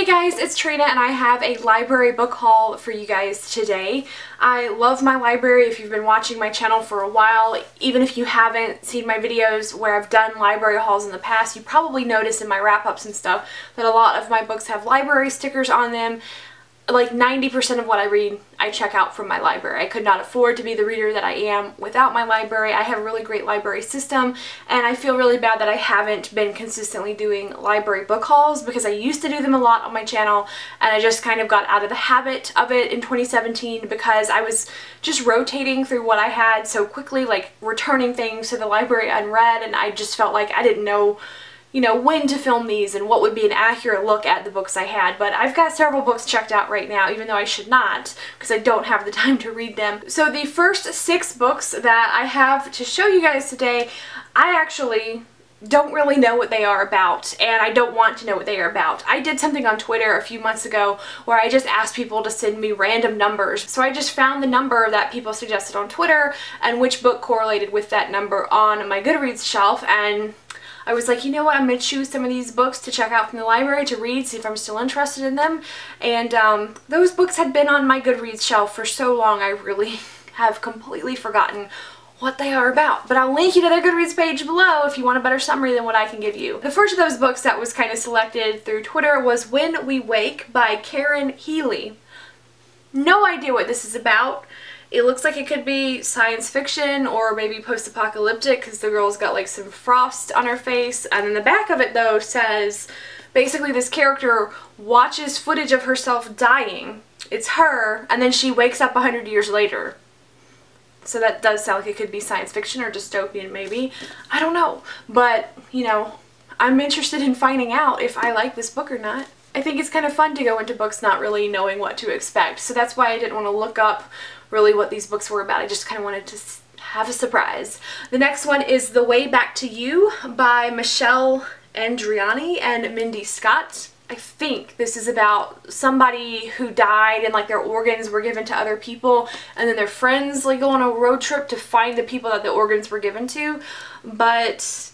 Hey guys, it's Trina and I have a library book haul for you guys today. I love my library. If you've been watching my channel for a while, even if you haven't seen my videos where I've done library hauls in the past, you probably noticed in my wrap-ups and stuff that a lot of my books have library stickers on them. Like 90% of what I read, I check out from my library. I could not afford to be the reader that I am without my library. I have a really great library system, and I feel really bad that I haven't been consistently doing library book hauls because I used to do them a lot on my channel, and I just kind of got out of the habit of it in 2017 because I was just rotating through what I had so quickly, like returning things to the library unread, and I just felt like I didn't know when to film these and what would be an accurate look at the books I had. But I've got several books checked out right now, even though I should not, because I don't have the time to read them. So the first 6 books that I have to show you guys today, I actually don't really know what they are about, and I don't want to know what they are about. I did something on Twitter a few months ago where I just asked people to send me random numbers. So I just found the number that people suggested on Twitter and which book correlated with that number on my Goodreads shelf, and I was like, you know what, I'm going to choose some of these books to check out from the library to read, see if I'm still interested in them. And those books had been on my Goodreads shelf for so long, I really have completely forgotten what they are about. But I'll link you to their Goodreads page below if you want a better summary than what I can give you. The first of those books that was kind of selected through Twitter was When We Wake by Karen Healy. No idea what this is about. It looks like it could be science fiction or maybe post-apocalyptic because the girl's got like some frost on her face. And then the back of it though says basically this character watches footage of herself dying. It's her, and then she wakes up 100 years later. So that does sound like it could be science fiction or dystopian maybe. I don't know. But, I'm interested in finding out if I like this book or not. I think it's kind of fun to go into books not really knowing what to expect. So that's why I didn't want to look up really what these books were about. I just kind of wanted to have a surprise. The next one is The Way Back to You by Michelle Andriani and Mindy Scott. I think this is about somebody who died and like their organs were given to other people, and then their friends like go on a road trip to find the people that the organs were given to. But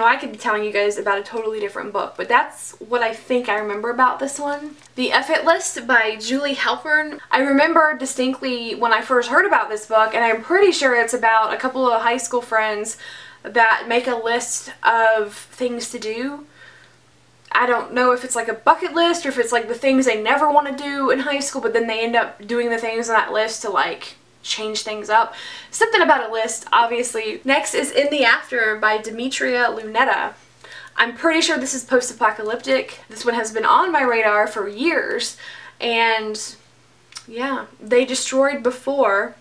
I could be telling you guys about a totally different book, but that's what I think I remember about this one. The Effort List by Julie Halpern. I remember distinctly when I first heard about this book, and I'm pretty sure it's about a couple of high school friends that make a list of things to do. I don't know if it's like a bucket list or if it's like the things they never want to do in high school, but then they end up doing the things on that list to like change things up. Something about a list, obviously. Next is In the After by Demetria Lunetta. I'm pretty sure this is post-apocalyptic. This one has been on my radar for years, and yeah, they destroyed before.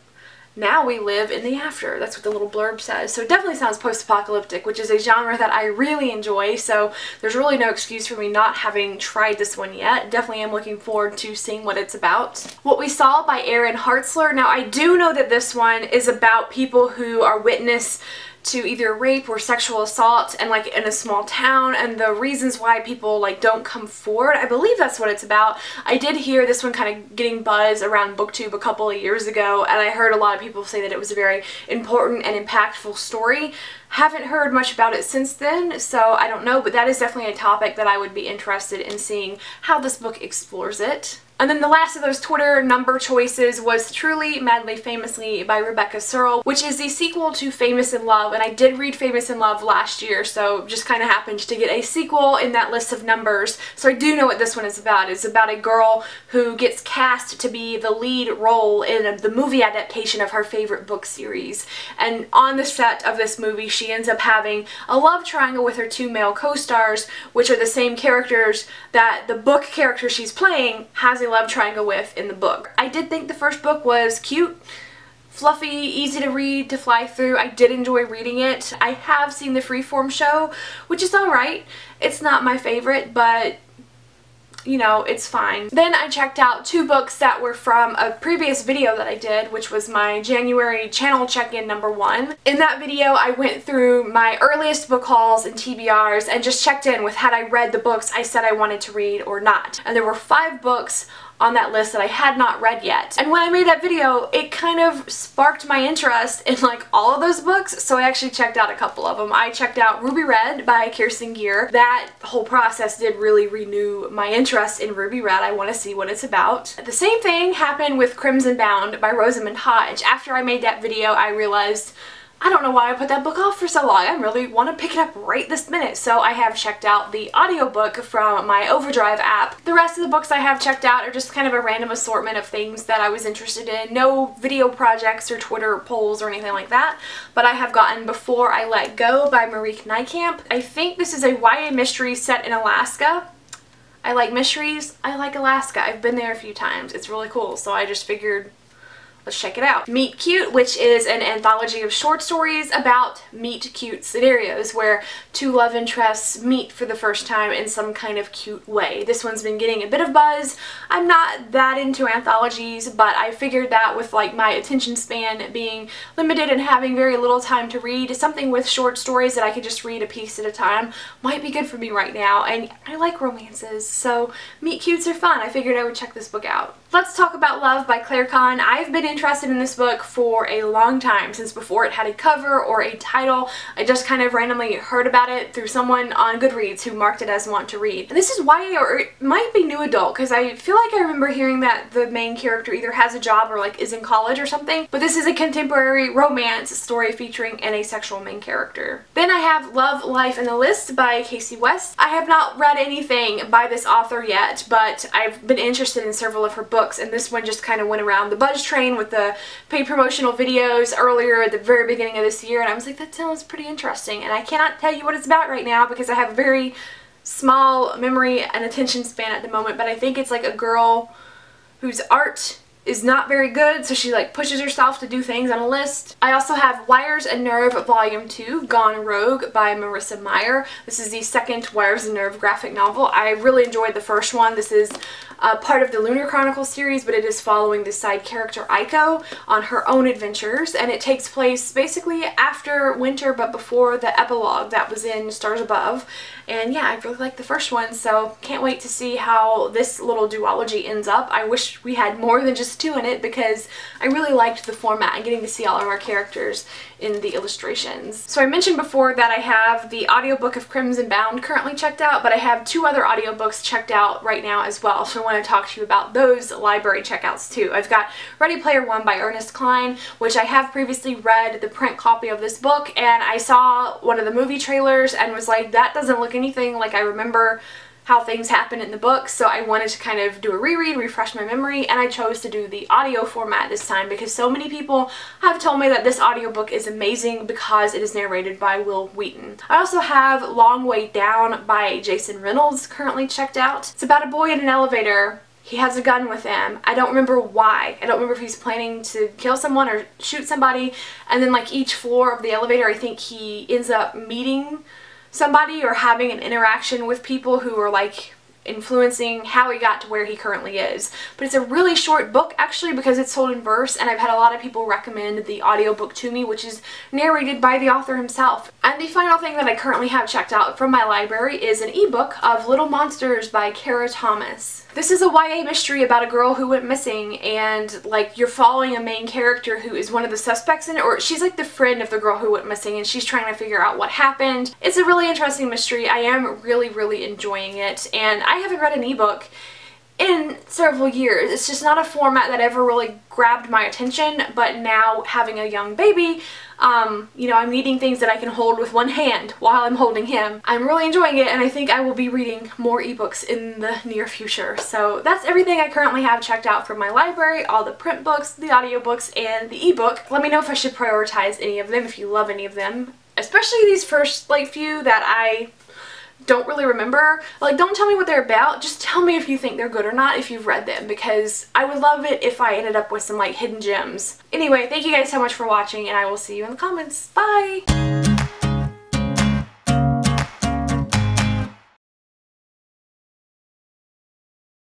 Now we live in the after. That's what the little blurb says. So it definitely sounds post-apocalyptic, which is a genre that I really enjoy, so there's really no excuse for me not having tried this one yet. Definitely am looking forward to seeing what it's about. What We Saw by Erin Hartzler. Now I do know that this one is about people who are witness to either rape or sexual assault and like in a small town, and the reasons why people like don't come forward. I believe that's what it's about. I did hear this one kind of getting buzz around BookTube a couple of years ago, and I heard a lot of people say that it was a very important and impactful story. Haven't heard much about it since then, so I don't know, but that is definitely a topic that I would be interested in seeing how this book explores it. And then the last of those Twitter number choices was Truly, Madly, Famously by Rebecca Searle, which is the sequel to Famous in Love, and I did read Famous in Love last year, so just kind of happened to get a sequel in that list of numbers. So I do know what this one is about. It's about a girl who gets cast to be the lead role in the movie adaptation of her favorite book series. And on the set of this movie, she ends up having a love triangle with her 2 male co-stars, which are the same characters that the book character she's playing has a love triangle with in the book. I did think the first book was cute, fluffy, easy to read, to fly through. I did enjoy reading it. I have seen the Freeform show, which is alright. It's not my favorite, but it's fine. Then I checked out 2 books that were from a previous video that I did, which was my January channel check-in number 1. In that video, I went through my earliest book hauls and TBRs and just checked in with had I read the books I said I wanted to read or not. And there were 5 books on that list that I had not read yet. And when I made that video, it kind of sparked my interest in like all of those books, so I actually checked out a couple of them. I checked out Ruby Red by Kirsten Gier. That whole process did really renew my interest in Ruby Red. I want to see what it's about. The same thing happened with Crimson Bound by Rosamund Hodge. After I made that video, I realized I don't know why I put that book off for so long. I really want to pick it up right this minute. So I have checked out the audiobook from my Overdrive app. The rest of the books I have checked out are just kind of a random assortment of things that I was interested in. No video projects or Twitter polls or anything like that. But I have gotten Before I Let Go by Marieke Nijkamp. I think this is a YA mystery set in Alaska. I like mysteries. I like Alaska. I've been there a few times. It's really cool. So I just figured, let's check it out. Meet Cute, which is an anthology of short stories about meet cute scenarios where two love interests meet for the first time in some kind of cute way. This one's been getting a bit of buzz. I'm not that into anthologies, but I figured that with like my attention span being limited and having very little time to read, something with short stories that I could just read a piece at a time might be good for me right now. And I like romances, so meet cutes are fun. I figured I would check this book out. Let's Talk About Love by Claire Kahn. I've been interested in this book for a long time, since before it had a cover or a title. I just kind of randomly heard about it through someone on Goodreads who marked it as want to read. And this is YA, or it might be new adult, because I feel like I remember hearing that the main character either has a job or like is in college or something. But this is a contemporary romance story featuring an asexual main character. Then I have Love, Life, and the List by Casey West. I have not read anything by this author yet, but I've been interested in several of her books, and this one just kind of went around the buzz train with the paid promotional videos earlier at the very beginning of this year, and I was like, that sounds pretty interesting. And I cannot tell you what it's about right now because I have a very small memory and attention span at the moment, but I think it's like a girl whose art is not very good, so she like pushes herself to do things on a list. I also have Wires and Nerve Volume 2, Gone Rogue by Marissa Meyer. This is the second Wires and Nerve graphic novel. I really enjoyed the first one. This is part of the Lunar Chronicles series, but it is following the side character Aiko on her own adventures, and it takes place basically after winter but before the epilogue that was in Stars Above. And yeah, I really like the first one, so can't wait to see how this little duology ends up. I wish we had more than just two in it because I really liked the format and getting to see all of our characters in the illustrations. So I mentioned before that I have the audiobook of Crimson Bound currently checked out, but I have two other audiobooks checked out right now as well, so I want to talk to you about those library checkouts too. I've got Ready Player One by Ernest Cline, which I have previously read the print copy of this book, and I saw one of the movie trailers and was like, that doesn't look anything like I remember how things happen in the book, so I wanted to kind of do a reread, refresh my memory, and I chose to do the audio format this time because so many people have told me that this audiobook is amazing because it is narrated by Will Wheaton. I also have Long Way Down by Jason Reynolds currently checked out. It's about a boy in an elevator. He has a gun with him. I don't remember why. I don't remember if he's planning to kill someone or shoot somebody, and then like each floor of the elevator I think he ends up meeting somebody or having an interaction with people who are like influencing how he got to where he currently is. But it's a really short book actually because it's told in verse, and I've had a lot of people recommend the audiobook to me, which is narrated by the author himself. And the final thing that I currently have checked out from my library is an ebook of Little Monsters by Kara Thomas. This is a YA mystery about a girl who went missing, and like you're following a main character who is one of the suspects in it, or she's like the friend of the girl who went missing, and she's trying to figure out what happened. It's a really interesting mystery. I am really enjoying it, and I haven't read an ebook in several years. It's just not a format that ever really grabbed my attention, but now having a young baby, you know, I'm needing things that I can hold with one hand while I'm holding him. I'm really enjoying it, and I think I will be reading more ebooks in the near future. So that's everything I currently have checked out from my library, all the print books, the audiobooks, and the ebook. Let me know if I should prioritize any of them, if you love any of them, especially these first like few that I don't really remember. Like, don't tell me what they're about, just tell me if you think they're good or not if you've read them, because I would love it if I ended up with some like hidden gems. Anyway, thank you guys so much for watching, and I will see you in the comments. Bye!